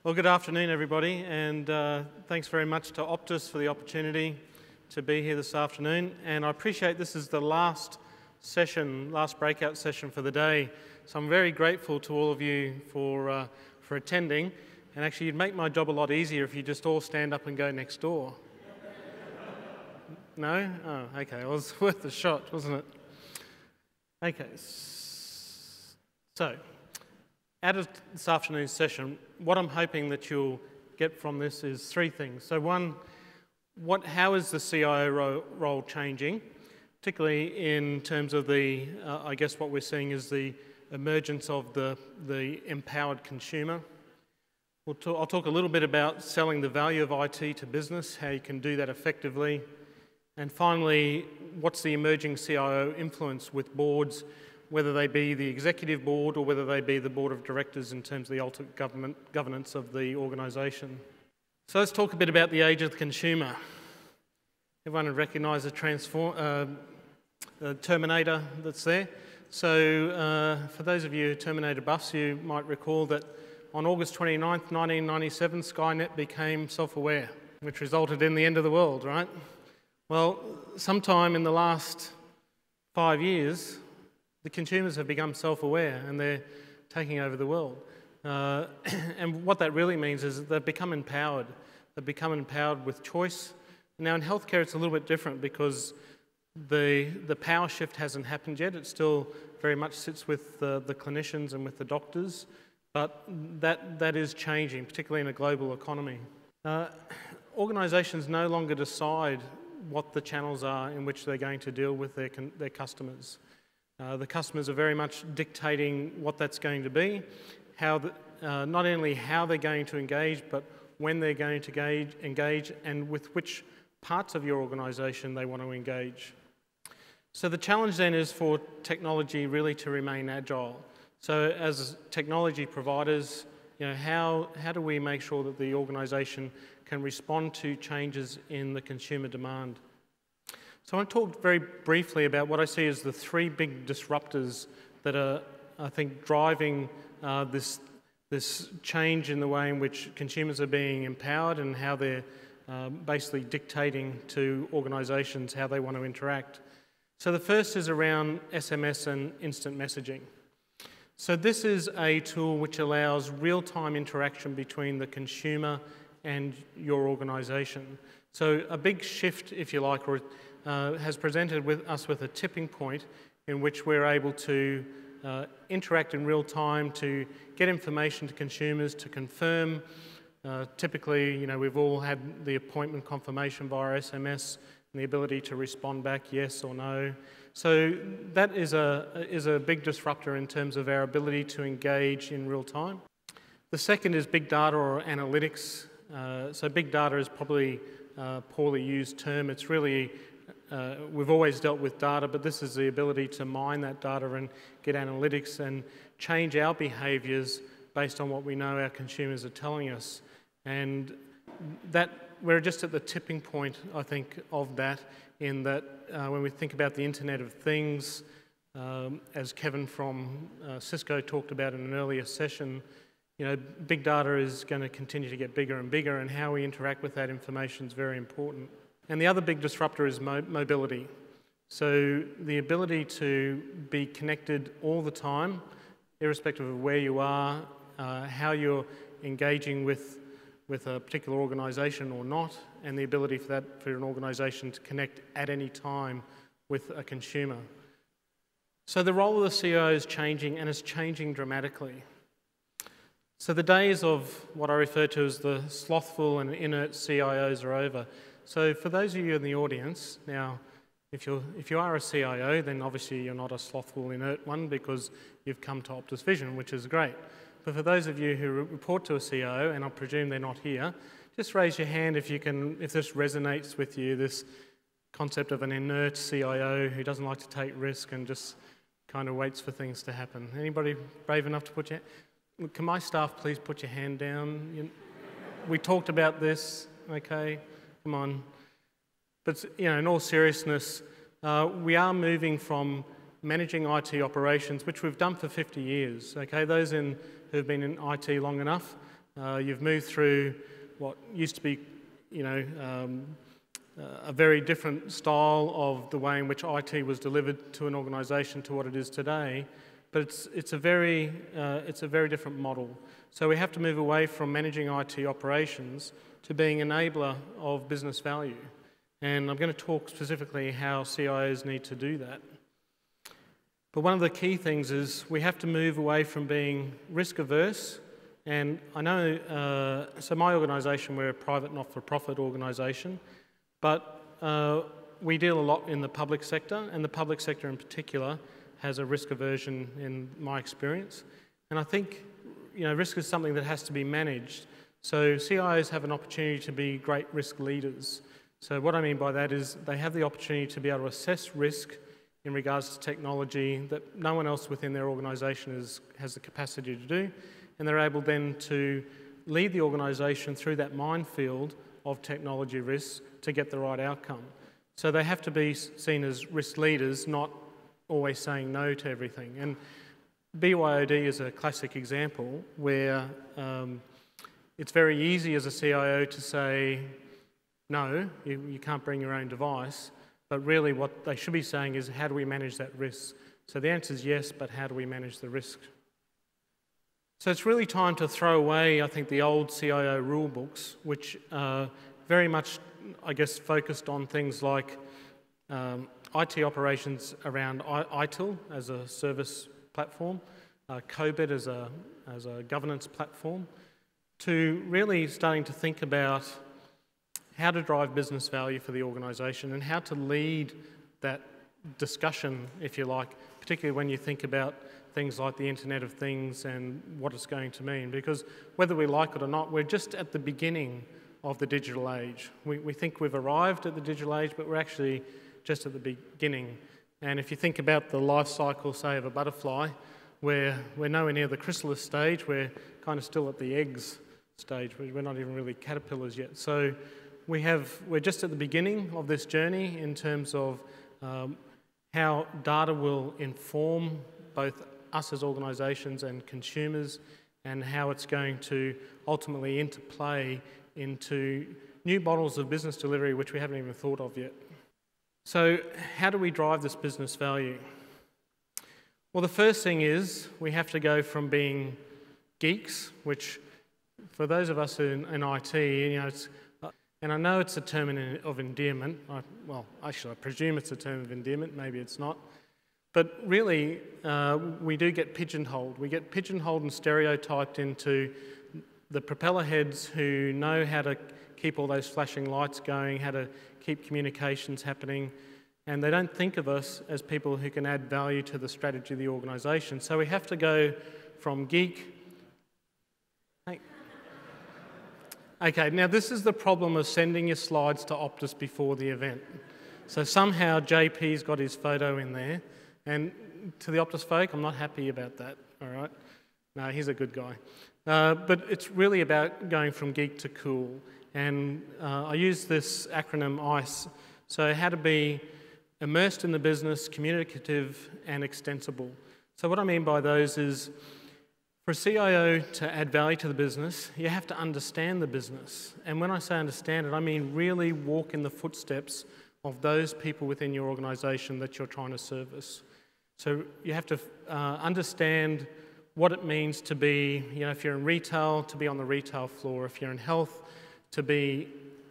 Well, good afternoon, everybody, and thanks very much to Optus for the opportunity to be here this afternoon. And I appreciate this is the last breakout session for the day. So I'm very grateful to all of you for attending. And actually, you'd make my job a lot easier if you just all stand up and go next door. No? Oh, okay. It was worth a shot, wasn't it? Okay. So, out of this afternoon's session, what I'm hoping that you'll get from this is three things. So one, how is the CIO role changing, particularly in terms of the, I guess what we're seeing is the emergence of the empowered consumer. I'll talk a little bit about selling the value of IT to business, how you can do that effectively. And finally, what's the emerging CIO influence with boards, whether they be the executive board or whether they be the board of directors in terms of the ultimate governance of the organisation. So let's talk a bit about the age of the consumer. Everyone would recognise the Terminator that's there. So for those of you Terminator buffs, you might recall that on August 29th, 1997, Skynet became self-aware, which resulted in the end of the world, right? Well, sometime in the last 5 years, the consumers have become self-aware and they're taking over the world. And what that really means is that they've become empowered. They've become empowered with choice. Now in healthcare it's a little bit different because the power shift hasn't happened yet. It still very much sits with the clinicians and with the doctors, but that is changing, particularly in a global economy. Organisations no longer decide what the channels are in which they're going to deal with their customers. The customers are very much dictating what that's going to be, not only how they're going to engage, but when they're going to engage and with which parts of your organisation they want to engage. So the challenge then is for technology really to remain agile. So as technology providers, how do we make sure that the organisation can respond to changes in the consumer demand? So I want to talk very briefly about what I see as the three big disruptors that are, I think, driving this change in the way in which consumers are being empowered and how they're basically dictating to organisations how they want to interact. So the first is around SMS and instant messaging. So this is a tool which allows real-time interaction between the consumer and your organisation. So a big shift, if you like, has presented us with a tipping point in which we're able to interact in real time, to get information to consumers, to confirm. Typically, we've all had the appointment confirmation via SMS and the ability to respond back yes or no. So that is a big disruptor in terms of our ability to engage in real time. The second is big data or analytics. So big data is probably a poorly used term. It's really, we've always dealt with data, but this is the ability to mine that data and get analytics and change our behaviours based on what we know our consumers are telling us. And that we're just at the tipping point, I think, of that, in that when we think about the Internet of Things, as Kevin from Cisco talked about in an earlier session, big data is going to continue to get bigger and bigger, and how we interact with that information is very important. And the other big disruptor is mobility. So the ability to be connected all the time, irrespective of where you are, how you're engaging with a particular organisation or not, and the ability for an organisation to connect at any time with a consumer. So the role of the CEO is changing, and it's changing dramatically. So the days of what I refer to as the slothful and inert CIOs are over. So for those of you in the audience, now, if you are a CIO, then obviously you're not a slothful, inert one because you've come to Optus Vision, which is great. But for those of you who report to a CIO, and I presume they're not here, just raise your hand if this resonates with you, this concept of an inert CIO who doesn't like to take risk and just kind of waits for things to happen. Anybody brave enough to put your hand? Can my staff please put your hand down? We talked about this, okay? Come on. But in all seriousness, we are moving from managing IT operations, which we've done for 50 years. Okay, those who've been in IT long enough You've moved through what used to be, a very different style of the way in which IT was delivered to an organisation to what it is today, but it's a very different model. So we have to move away from managing IT operations to being an enabler of business value. And I'm going to talk specifically how CIOs need to do that. But one of the key things is we have to move away from being risk averse. And I know, so my organisation, we're a private not-for-profit organisation, but we deal a lot in the public sector, and the public sector in particular has a risk aversion in my experience. And I think, risk is something that has to be managed. So CIOs have an opportunity to be great risk leaders. So what I mean by that is they have the opportunity to be able to assess risk in regards to technology that no one else within their organisation has the capacity to do, and they're able then to lead the organisation through that minefield of technology risks to get the right outcome. So they have to be seen as risk leaders, not always saying no to everything. And BYOD is a classic example where it's very easy as a CIO to say, no, you can't bring your own device, but really what they should be saying is, how do we manage that risk? So the answer is yes, but how do we manage the risk? So it's really time to throw away, I think, the old CIO rule books, which are very much, I guess, focused on things like IT operations around ITIL as a service platform, COBIT as a governance platform, to really starting to think about how to drive business value for the organisation and how to lead that discussion, if you like, particularly when you think about things like the Internet of Things and what it's going to mean. Because whether we like it or not, we're just at the beginning of the digital age. We think we've arrived at the digital age, but we're actually just at the beginning. And if you think about the life cycle, say, of a butterfly, we're nowhere near the chrysalis stage, we're kind of still at the eggs stage. We're not even really caterpillars yet. So we're just at the beginning of this journey in terms of how data will inform both us as organisations and consumers, and how it's going to ultimately interplay into new models of business delivery which we haven't even thought of yet. So how do we drive this business value? Well, the first thing is we have to go from being geeks, which for those of us in IT, it's, and I know it's a term of endearment. I presume it's a term of endearment. Maybe it's not. But really, we do get pigeonholed. We get pigeonholed and stereotyped into the propeller heads who know how to keep all those flashing lights going, how to keep communications happening, and they don't think of us as people who can add value to the strategy of the organisation. So we have to go from geek. Okay, now this is the problem of sending your slides to Optus before the event. So somehow JP's got his photo in there, and to the Optus folk, I'm not happy about that, all right? No, he's a good guy. But it's really about going from geek to cool. And I use this acronym ICE. So how to be immersed in the business, communicative and extensible. So what I mean by those is, for a CIO to add value to the business, you have to understand the business. And when I say understand it, I mean really walk in the footsteps of those people within your organisation that you're trying to service. So you have to understand what it means to be, if you're in retail, to be on the retail floor. If you're in health, to be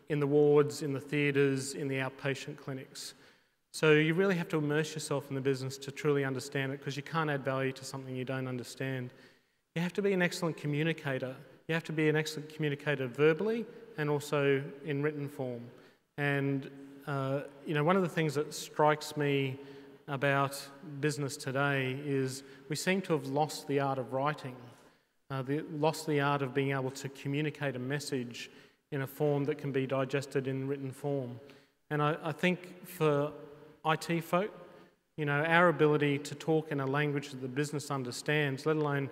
in the wards, in the theatres, in the outpatient clinics. So you really have to immerse yourself in the business to truly understand it, because you can't add value to something you don't understand. You have to be an excellent communicator. You have to be an excellent communicator verbally and also in written form. And one of the things that strikes me about business today is we seem to have lost the art of writing, lost the art of being able to communicate a message in a form that can be digested in written form. And I think for IT folk, our ability to talk in a language that the business understands, let alone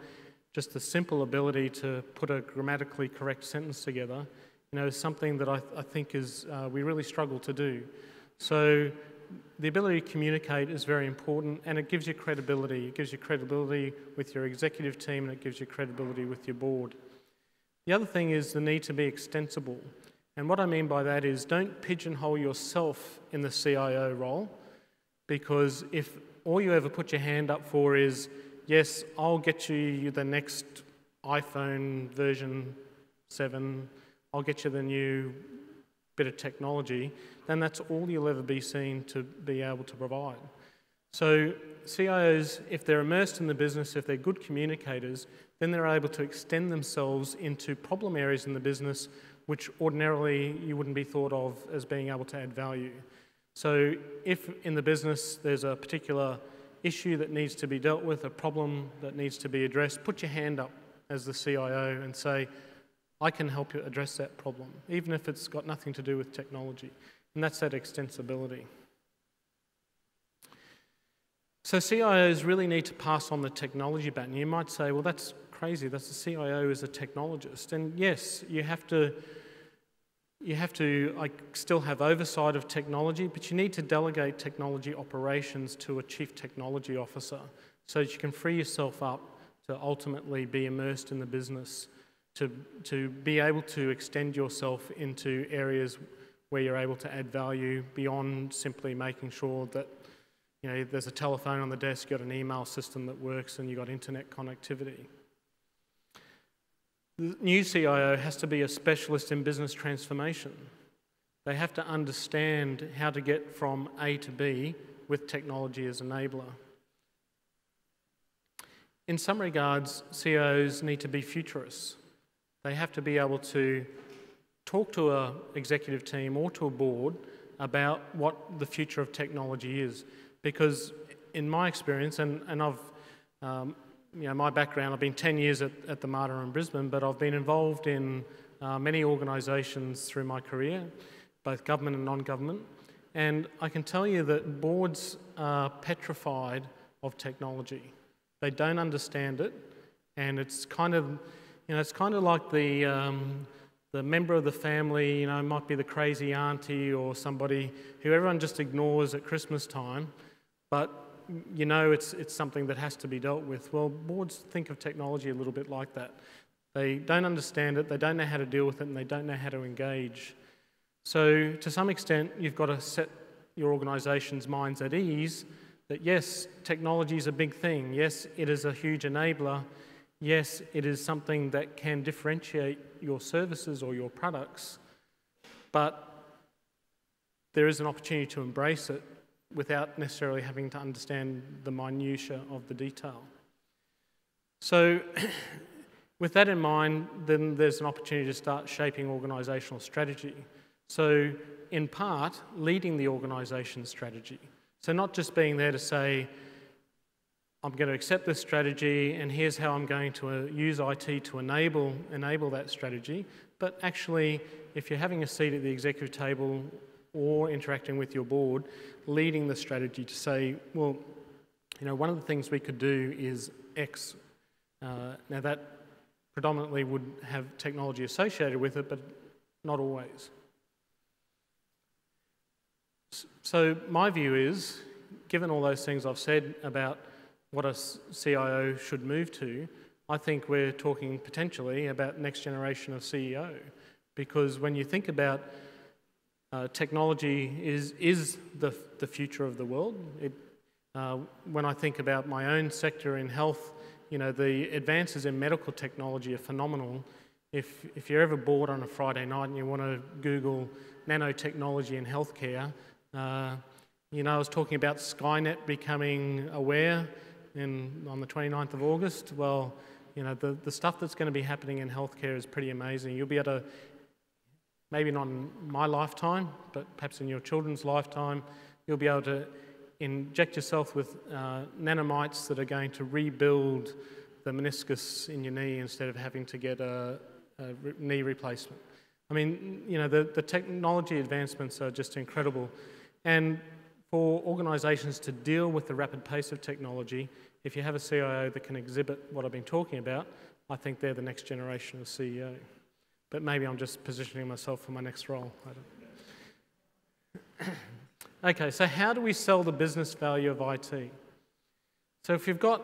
just the simple ability to put a grammatically correct sentence together, is something that I think is we really struggle to do. So the ability to communicate is very important, and it gives you credibility. It gives you credibility with your executive team, and it gives you credibility with your board. The other thing is the need to be extensible. And what I mean by that is don't pigeonhole yourself in the CIO role, because if all you ever put your hand up for is, yes, I'll get you the next iPhone version 7, I'll get you the new bit of technology, then that's all you'll ever be seen to be able to provide. So CIOs, if they're immersed in the business, if they're good communicators, then they're able to extend themselves into problem areas in the business which ordinarily you wouldn't be thought of as being able to add value. So if in the business there's a particular issue that needs to be dealt with, a problem that needs to be addressed, put your hand up as the CIO and say, I can help you address that problem, even if it's got nothing to do with technology. And that's that extensibility. So CIOs really need to pass on the technology baton. You might say, well, that's crazy. That's the CIO is a technologist. And yes, you have to still have oversight of technology, but you need to delegate technology operations to a chief technology officer so that you can free yourself up to ultimately be immersed in the business, to be able to extend yourself into areas where you're able to add value beyond simply making sure that there's a telephone on the desk, you've got an email system that works, and you've got internet connectivity. The new CIO has to be a specialist in business transformation. They have to understand how to get from A to B with technology as an enabler. In some regards, CIOs need to be futurists. They have to be able to talk to an executive team or to a board about what the future of technology is. Because in my experience, and I've, my background, I've been 10 years at the MATA in Brisbane, but I've been involved in many organisations through my career, both government and non-government. And I can tell you that boards are petrified of technology. They don't understand it, and it's kind of, it's kind of like the member of the family, might be the crazy auntie or somebody who everyone just ignores at Christmas time, but it's something that has to be dealt with. Well, boards think of technology a little bit like that. They don't understand it, they don't know how to deal with it, and they don't know how to engage. So to some extent, you've got to set your organisation's minds at ease that yes, technology is a big thing. Yes, it is a huge enabler. Yes, it is something that can differentiate your services or your products, but there is an opportunity to embrace it without necessarily having to understand the minutiae of the detail. So with that in mind, then there's an opportunity to start shaping organisational strategy. So in part, leading the organisation's strategy. So not just being there to say, I'm going to accept this strategy and here's how I'm going to use IT to enable that strategy, but actually, if you're having a seat at the executive table or interacting with your board, leading the strategy to say, well, one of the things we could do is X. Now that predominantly would have technology associated with it, but not always. So my view is, given all those things I've said about what a CIO should move to, I think we're talking potentially about next generation of CEO. Because when you think about technology is the future of the world. When I think about my own sector in health, the advances in medical technology are phenomenal. If you're ever bored on a Friday night and you want to Google nanotechnology in healthcare, I was talking about Skynet becoming aware on the 29th of August. Well, the stuff that's going to be happening in healthcare is pretty amazing. You'll be able to, maybe not in my lifetime, but perhaps in your children's lifetime, you'll be able to inject yourself with nanomites that are going to rebuild the meniscus in your knee instead of having to get a knee replacement. I mean, the technology advancements are just incredible. And for organisations to deal with the rapid pace of technology, if you have a CIO that can exhibit what I've been talking about, I think they're the next generation of CEO. But maybe I'm just positioning myself for my next role. Okay, so how do we sell the business value of IT? So if you've got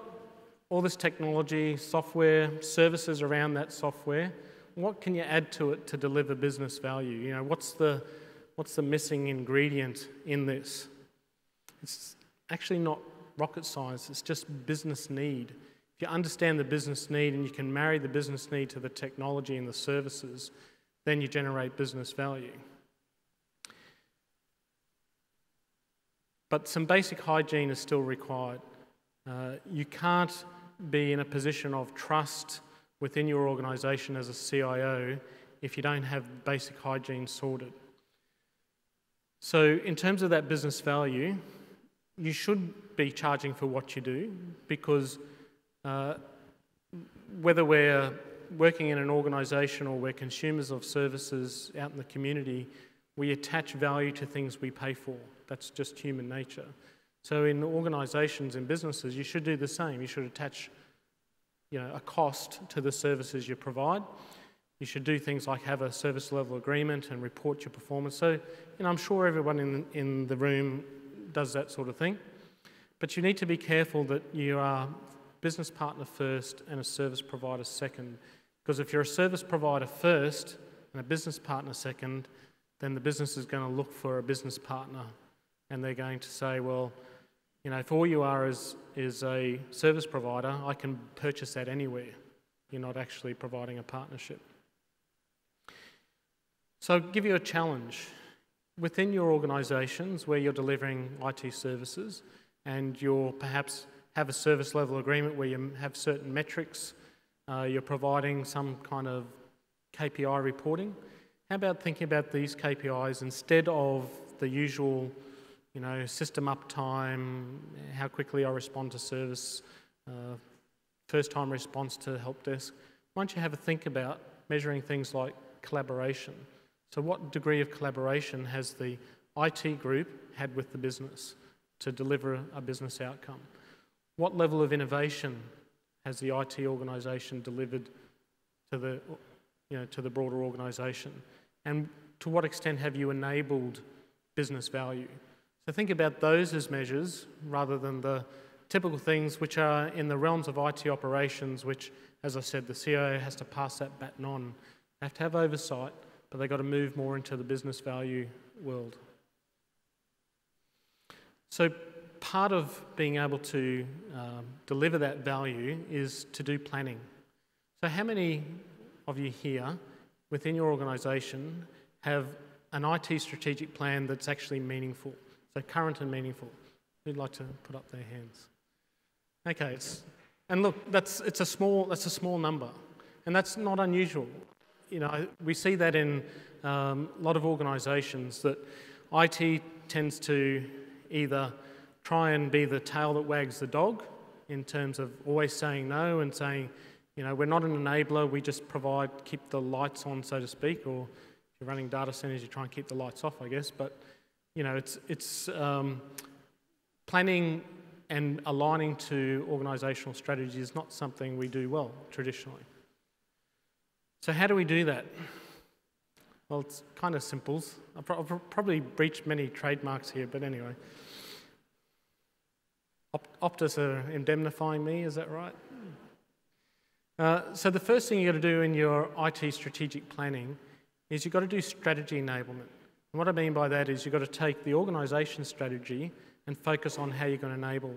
all this technology, software, services around that software, what can you add to it to deliver business value? You know, what's the missing ingredient in this? It's actually not rocket science, it's just business need. If you understand the business need and you can marry the business need to the technology and the services, then you generate business value. But some basic hygiene is still required. You can't be in a position of trust within your organisation as a CIO if you don't have basic hygiene sorted. So in terms of that business value, you should be charging for what you do, because whether we're working in an organisation or we're consumers of services out in the community, we attach value to things we pay for. That's just human nature. So in organisations and businesses, you should do the same. You should attach, you know, a cost to the services you provide. You should do things like have a service level agreement and report your performance. So, you know, I'm sure everyone in the room does that sort of thing. But you need to be careful that you are business partner first and a service provider second. Because if you're a service provider first and a business partner second, then the business is going to look for a business partner, and they're going to say, well, you know, if all you are is a service provider, I can purchase that anywhere. You're not actually providing a partnership. So I'll give you a challenge. Within your organisations where you're delivering IT services and you're perhaps have a service level agreement where you have certain metrics, you're providing some kind of KPI reporting, how about thinking about these KPIs instead of the usual, you know, system uptime, how quickly I respond to service, first time response to help desk. Why don't you have a think about measuring things like collaboration? So what degree of collaboration has the IT group had with the business to deliver a business outcome? What level of innovation has the IT organisation delivered to the, you know, to the broader organisation? And to what extent have you enabled business value? So think about those as measures rather than the typical things which are in the realms of IT operations, which, as I said, the CIO has to pass that baton on. They have to have oversight, but they've got to move more into the business value world. So part of being able to deliver that value is to do planning. So how many of you here within your organisation have an IT strategic plan that's actually meaningful? So current and meaningful. Who'd like to put up their hands? Okay, and look, that's a small number, and that's not unusual. You know, we see that in a lot of organisations that IT tends to either try and be the tail that wags the dog in terms of always saying no and saying, you know, we're not an enabler, we just provide, keep the lights on, so to speak, or if you're running data centres, you try and keep the lights off, I guess, but you know, it's planning and aligning to organisational strategy is not something we do well traditionally. So how do we do that? Well, it's kind of simple. I've probably breached many trademarks here, but anyway. Optus are indemnifying me, is that right? So the first thing you've got to do in your IT strategic planning is you've got to do strategy enablement. And what I mean by that is you've got to take the organisation strategy and focus on how you're going to enable.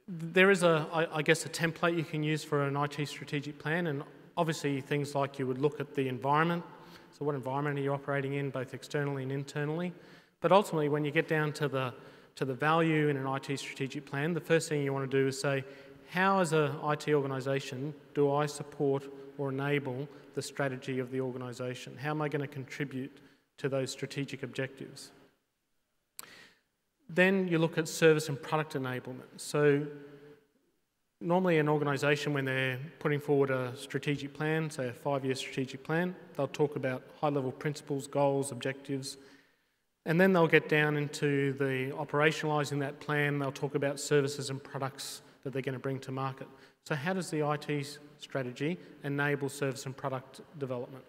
There is, I guess, a template you can use for an IT strategic plan, and obviously things like you would look at the environment. So what environment are you operating in, both externally and internally? But ultimately, when you get down to the value in an IT strategic plan, the first thing you want to do is say, how as an IT organisation do I support or enable the strategy of the organisation? How am I going to contribute to those strategic objectives? Then you look at service and product enablement. So normally an organisation, when they're putting forward a strategic plan, say a 5-year strategic plan, they'll talk about high-level principles, goals, objectives, and then they'll get down into the operationalising that plan. They'll talk about services and products that they're going to bring to market. So how does the IT strategy enable service and product development?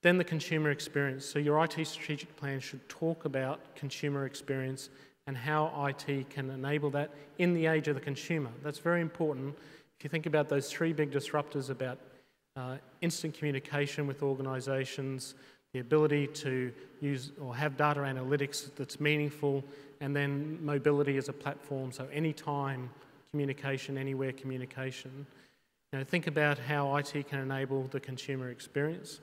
Then the consumer experience. So your IT strategic plan should talk about consumer experience and how IT can enable that in the age of the consumer. That's very important. If you think about those 3 big disruptors about instant communication with organisations, the ability to use or have data analytics that's meaningful, and then mobility as a platform, so anytime communication, anywhere communication. You know, think about how IT can enable the consumer experience.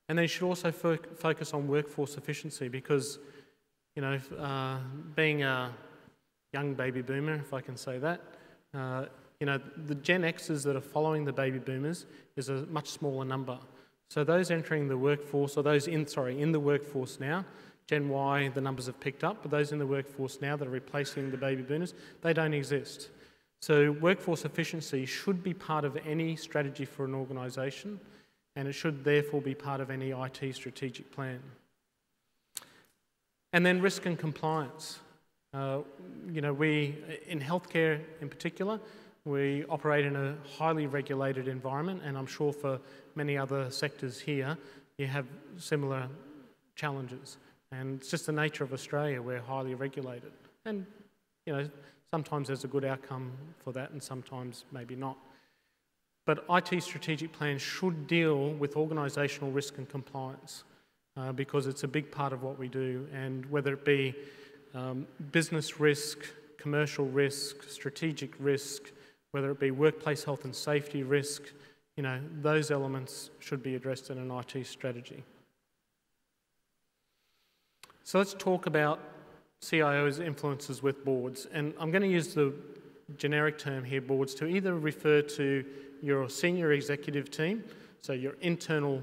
And then you should also focus on workforce efficiency because, you know, being a young baby boomer, if I can say that, you know, the Gen Xs that are following the baby boomers is a much smaller number. So those entering the workforce, or those in the workforce now, Gen Y, the numbers have picked up, but those in the workforce now that are replacing the baby boomers, they don't exist. So workforce efficiency should be part of any strategy for an organisation, and it should therefore be part of any IT strategic plan. And then risk and compliance. You know, we, in healthcare in particular, we operate in a highly regulated environment, and I'm sure for many other sectors here, you have similar challenges. And it's just the nature of Australia, we're highly regulated. And, you know, sometimes there's a good outcome for that and sometimes maybe not. But IT strategic plans should deal with organisational risk and compliance because it's a big part of what we do. And whether it be business risk, commercial risk, strategic risk, whether it be workplace health and safety risk, you know, those elements should be addressed in an IT strategy. So let's talk about CIO's influences with boards. And I'm going to use the generic term here, boards, to either refer to your senior executive team, so your internal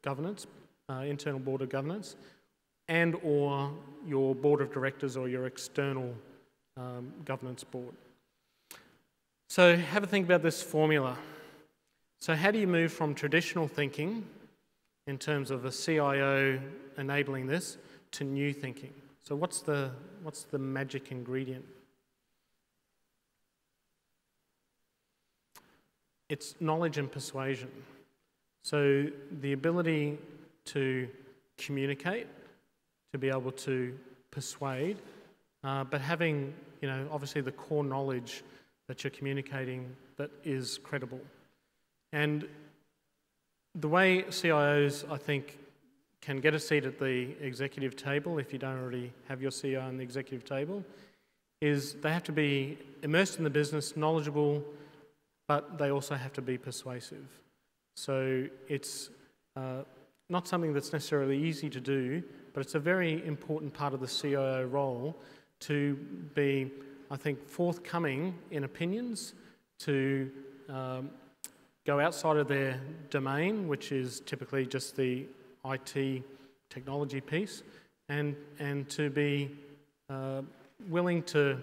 governance, internal board of governance, and or your board of directors or your external governance board. So have a think about this formula. So how do you move from traditional thinking in terms of a CIO enabling this to new thinking? So what's the magic ingredient? It's knowledge and persuasion. So the ability to communicate, to be able to persuade, but having, you know, obviously the core knowledge that you're communicating that is credible. And the way CIOs, I think, can get a seat at the executive table, if you don't already have your CEO on the executive table, is they have to be immersed in the business, knowledgeable, but they also have to be persuasive. So it's not something that's necessarily easy to do, but it's a very important part of the CIO role to be, I think, forthcoming in opinions, to go outside of their domain, which is typically just the IT technology piece, and to be willing to,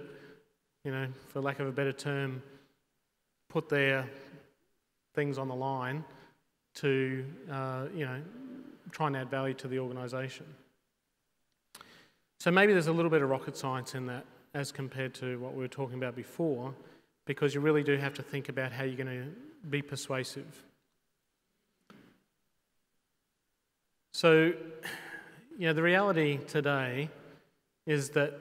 you know, for lack of a better term, put their things on the line to, you know, try and add value to the organisation. So maybe there's a little bit of rocket science in that as compared to what we were talking about before, because you really do have to think about how you're going to be persuasive. So, you know, the reality today is that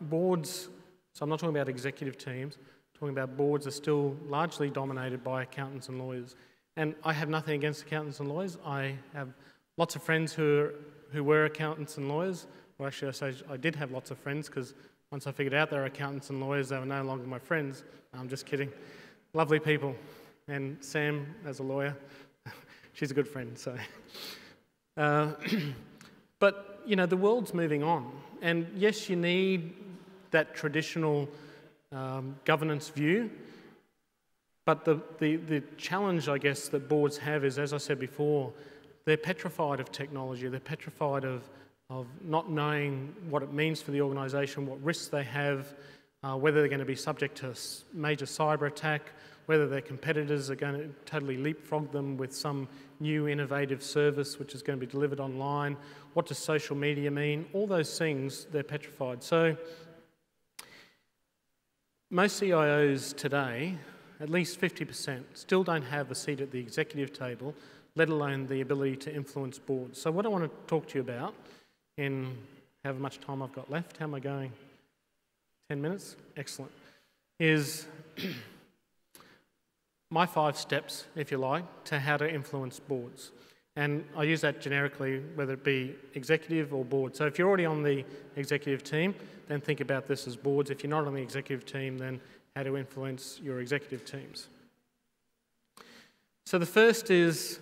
boards, so I'm not talking about executive teams, I'm talking about boards are still largely dominated by accountants and lawyers. And I have nothing against accountants and lawyers. I have lots of friends who were accountants and lawyers. Well, actually, I say I did have lots of friends because once I figured out they were accountants and lawyers, they were no longer my friends. I'm just kidding. Lovely people. And Sam, as a lawyer, she's a good friend, so... but, you know, the world's moving on. And yes, you need that traditional governance view. But the challenge, I guess, that boards have is, as I said before, they're petrified of technology. They're petrified of not knowing what it means for the organisation, what risks they have, whether they're going to be subject to a major cyber attack, whether their competitors are going to totally leapfrog them with some new innovative service which is going to be delivered online. What does social media mean? All those things, they're petrified. So most CIOs today, at least 50%, still don't have a seat at the executive table, let alone the ability to influence boards. So what I want to talk to you about in however much time I've got left, how am I going? 10 minutes? Excellent. Is my 5 steps, if you like, to how to influence boards. And I use that generically, whether it be executive or board. So if you're already on the executive team, then think about this as boards. If you're not on the executive team, then how to influence your executive teams. So the first is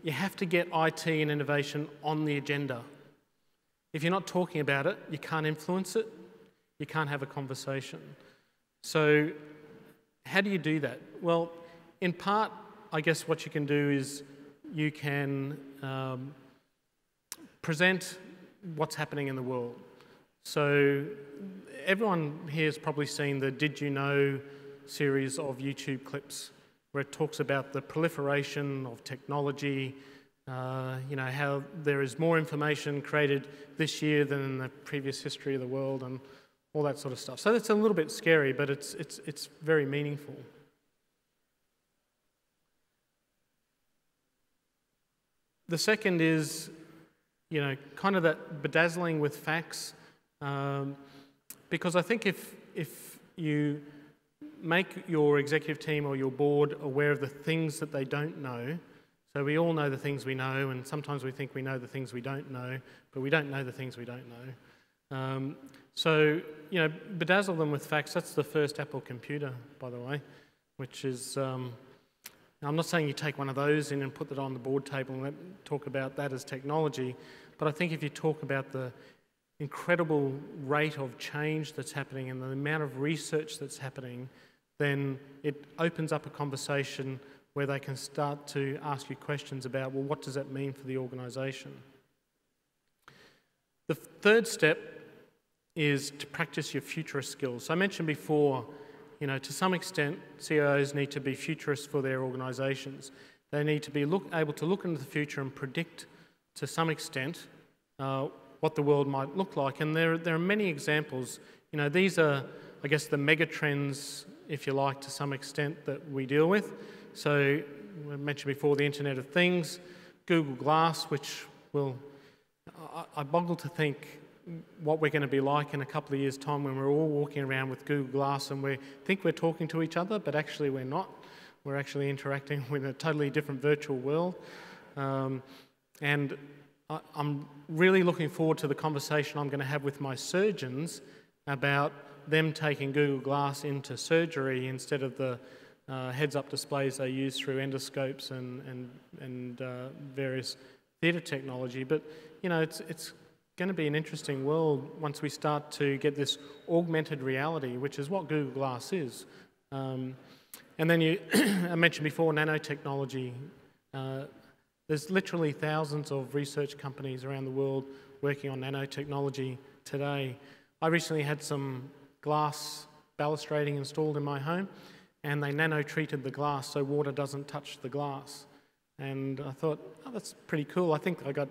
you have to get IT and innovation on the agenda. If you're not talking about it, you can't influence it, you can't have a conversation. So how do you do that? Well, in part, I guess what you can do is you can present what's happening in the world. So everyone here has probably seen the Did You Know series of YouTube clips where it talks about the proliferation of technology, how there is more information created this year than in the previous history of the world and all that sort of stuff. So that's a little bit scary, but it's very meaningful. The second is, kind of that bedazzling with facts, because I think if you make your executive team or your board aware of the things that they don't know, so we all know the things we know, and sometimes we think we know the things we don't know, but we don't know the things we don't know. Bedazzle them with facts. That's the first Apple computer, by the way, which is... I'm not saying you take one of those in and put that on the board table and talk about that as technology, but I think if you talk about the incredible rate of change that's happening and the amount of research that's happening, then it opens up a conversation where they can start to ask you questions about, well, what does that mean for the organisation? The third step is to practice your futurist skills. So I mentioned before, to some extent, CIOs need to be futurists for their organisations. They need to be able to look into the future and predict, to some extent, what the world might look like. And there are many examples. These are, I guess, the mega trends, if you like, to some extent that we deal with. So I mentioned before the Internet of Things, Google Glass, which I boggle to think what we're going to be like in a couple of years' time when we're all walking around with Google Glass and we think we're talking to each other, but actually we're not. We're actually interacting with a totally different virtual world. And I'm really looking forward to the conversation I'm going to have with my surgeons about them taking Google Glass into surgery instead of the heads-up displays they use through endoscopes and various theatre technology. But, it's going to be an interesting world once we start to get this augmented reality, which is what Google Glass is. And then I mentioned before nanotechnology. There's literally thousands of research companies around the world working on nanotechnology today. I recently had some glass balustrading installed in my home, and they nano-treated the glass so water doesn't touch the glass. And I thought, oh, that's pretty cool. I think I got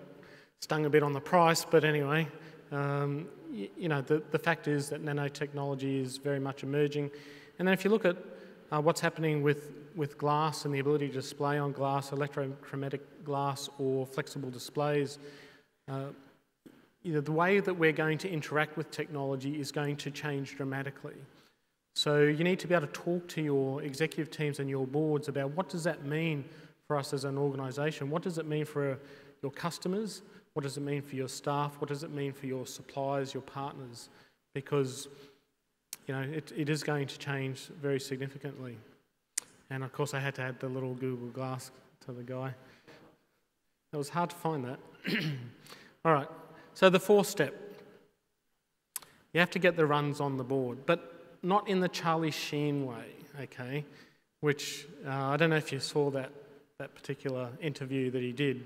stung a bit on the price, but anyway, the fact is that nanotechnology is very much emerging. And then if you look at what's happening with glass and the ability to display on glass, electrochromatic glass or flexible displays, the way that we're going to interact with technology is going to change dramatically. So you need to be able to talk to your executive teams and your boards about what does that mean for us as an organisation? What does it mean for your customers? What does it mean for your staff? What does it mean for your suppliers, your partners? Because it is going to change very significantly. And of course I had to add the little Google Glass to the guy. It was hard to find that. All right, so the fourth step. You have to get the runs on the board, but not in the Charlie Sheen way, okay? Which, I don't know if you saw that particular interview that he did.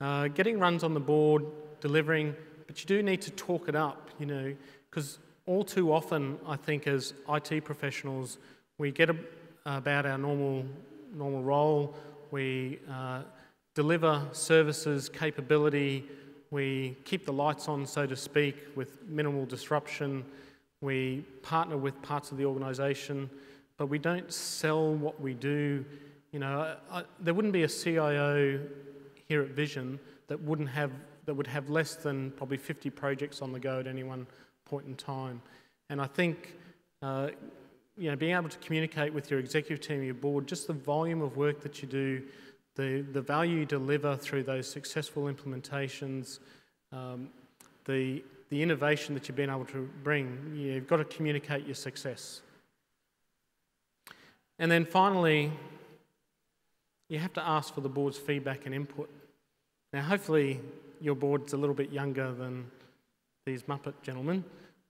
Getting runs on the board, delivering, but you do need to talk it up, because all too often, I think, as IT professionals, we get about our normal role, we deliver services, capability, we keep the lights on, so to speak, with minimal disruption, we partner with parts of the organisation, but we don't sell what we do. There wouldn't be a CIO here at Vision that would have less than probably 50 projects on the go at any one point in time. And I think being able to communicate with your executive team, your board, just the volume of work that you do, the value you deliver through those successful implementations, the innovation that you've been able to bring, you've got to communicate your success. And then finally, you have to ask for the board's feedback and input. Now, hopefully, your board's a little bit younger than these Muppet gentlemen,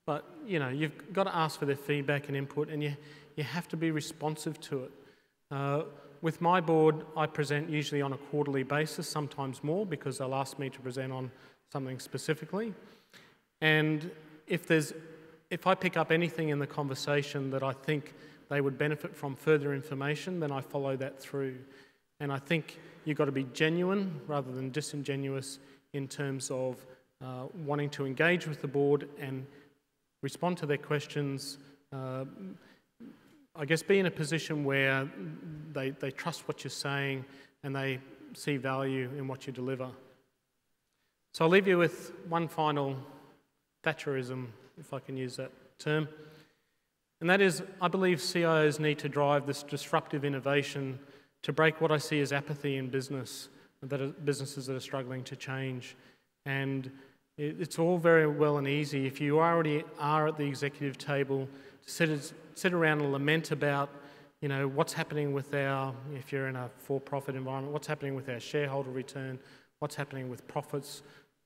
but you've got to ask for their feedback and input, and you have to be responsive to it. With my board, I present usually on a quarterly basis, sometimes more, because they'll ask me to present on something specifically. And if I pick up anything in the conversation that I think they would benefit from further information, then I follow that through. And I think you've got to be genuine rather than disingenuous in terms of wanting to engage with the board and respond to their questions. I guess be in a position where they trust what you're saying and they see value in what you deliver. So I'll leave you with one final Thatcherism, if I can use that term. And that is, I believe CIOs need to drive this disruptive innovation to break what I see as apathy in businesses that are struggling to change. And it's all very well and easy if you already are at the executive table to sit around and lament about, what's happening with if you're in a for-profit environment, what's happening with our shareholder return, what's happening with profits,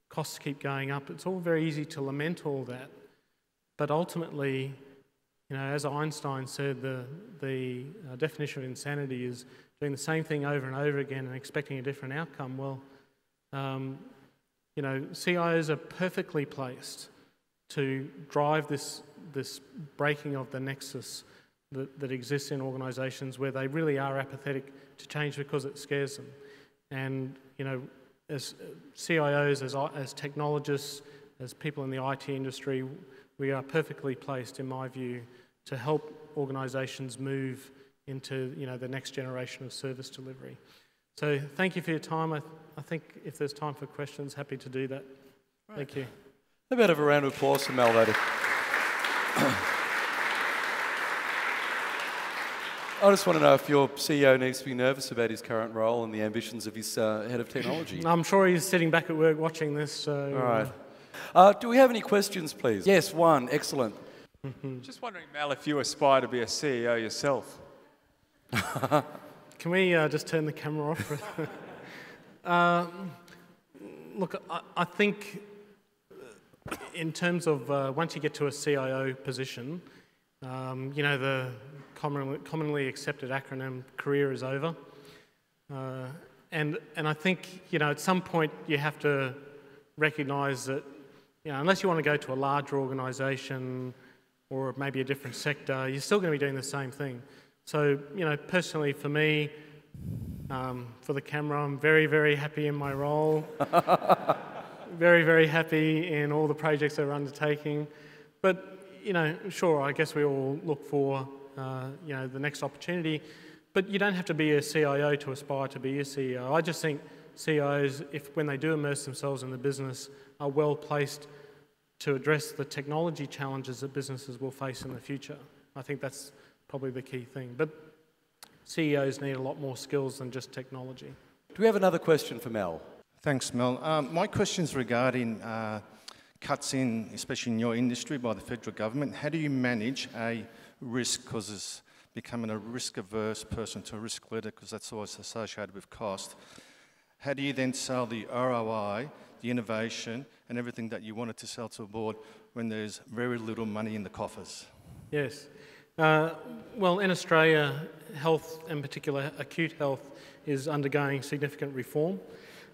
costs keep going up. It's all very easy to lament all that. But ultimately, as Einstein said, the definition of insanity is doing the same thing over and over again and expecting a different outcome. Well, CIOs are perfectly placed to drive this breaking of the nexus that exists in organisations where they really are apathetic to change because it scares them. And, as CIOs, as technologists, as people in the IT industry, we are perfectly placed, in my view, to help organisations move into the next generation of service delivery. So thank you for your time. I think if there's time for questions, happy to do that. Right. Thank you. A bit of a round of applause for Mel, though. I just want to know if your CEO needs to be nervous about his current role and the ambitions of his head of technology. I'm sure he's sitting back at work watching this. So, all right. Do we have any questions, please? Yes, one. Excellent. Just wondering, Mel, if you aspire to be a CEO yourself. Can we just turn the camera off? Look, I think in terms of once you get to a CIO position, the commonly accepted acronym, career is over. And I think, at some point you have to recognise that, unless you want to go to a larger organisation or maybe a different sector, you're still going to be doing the same thing. So, personally for me, for the camera, I'm very, very happy in my role. Very, very happy in all the projects that we're undertaking. But, sure, I guess we all look for, the next opportunity. But you don't have to be a CIO to aspire to be a CEO. I just think CIOs, when they do immerse themselves in the business, are well placed to address the technology challenges that businesses will face in the future. I think that's probably the key thing. But CEOs need a lot more skills than just technology. Do we have another question for Mel? Thanks, Mel. My question's regarding cuts in, especially in your industry, by the federal government. How do you manage a risk, because it's becoming a risk-averse person to a risk leader, because that's always associated with cost. How do you then sell the ROI, the innovation, and everything that you wanted to sell to a board when there's very little money in the coffers? Yes. Well, in Australia, health, in particular acute health, is undergoing significant reform.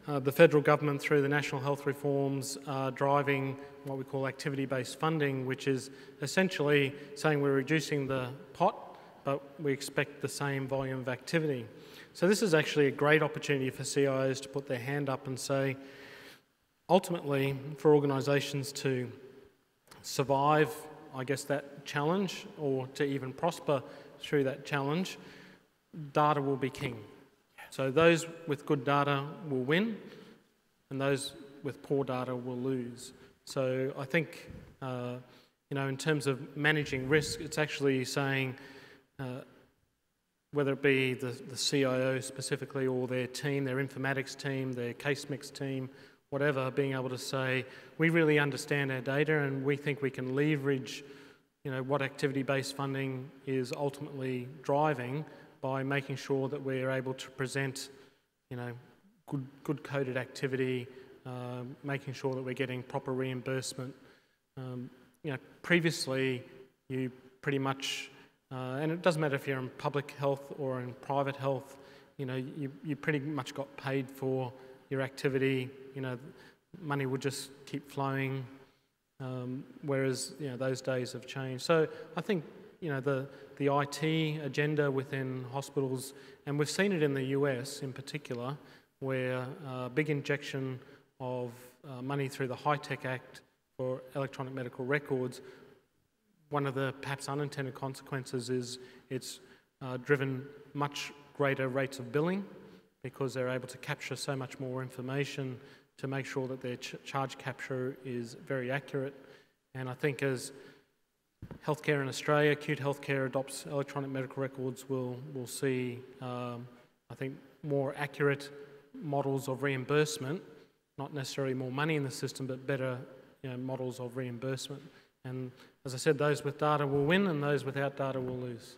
The federal government, through the national health reforms, are driving what we call activity-based funding, which is essentially saying we're reducing the pot, but we expect the same volume of activity. So this is actually a great opportunity for CIOs to put their hand up and say, ultimately, for organisations to survive, I guess, that challenge, or to even prosper through that challenge, data will be king. So those with good data will win, and those with poor data will lose. So I think, in terms of managing risk, it's actually saying, whether it be the CIO specifically or their team, their informatics team, their case mix team, whatever, being able to say, we really understand our data and we think we can leverage, what activity-based funding is ultimately driving by making sure that we're able to present, good coded activity, making sure that we're getting proper reimbursement. Previously, you pretty much, and it doesn't matter if you're in public health or in private health, you pretty much got paid for your activity. Money would just keep flowing, whereas those days have changed. So I think the IT agenda within hospitals, and we've seen it in the US in particular, where a big injection of money through the HITECH Act for electronic medical records. One of the perhaps unintended consequences is it's driven much greater rates of billing because they're able to capture so much more information to make sure that their charge capture is very accurate. And I think as healthcare in Australia, acute healthcare adopts electronic medical records, we'll see, I think, more accurate models of reimbursement, not necessarily more money in the system, but better models of reimbursement. And as I said, those with data will win and those without data will lose.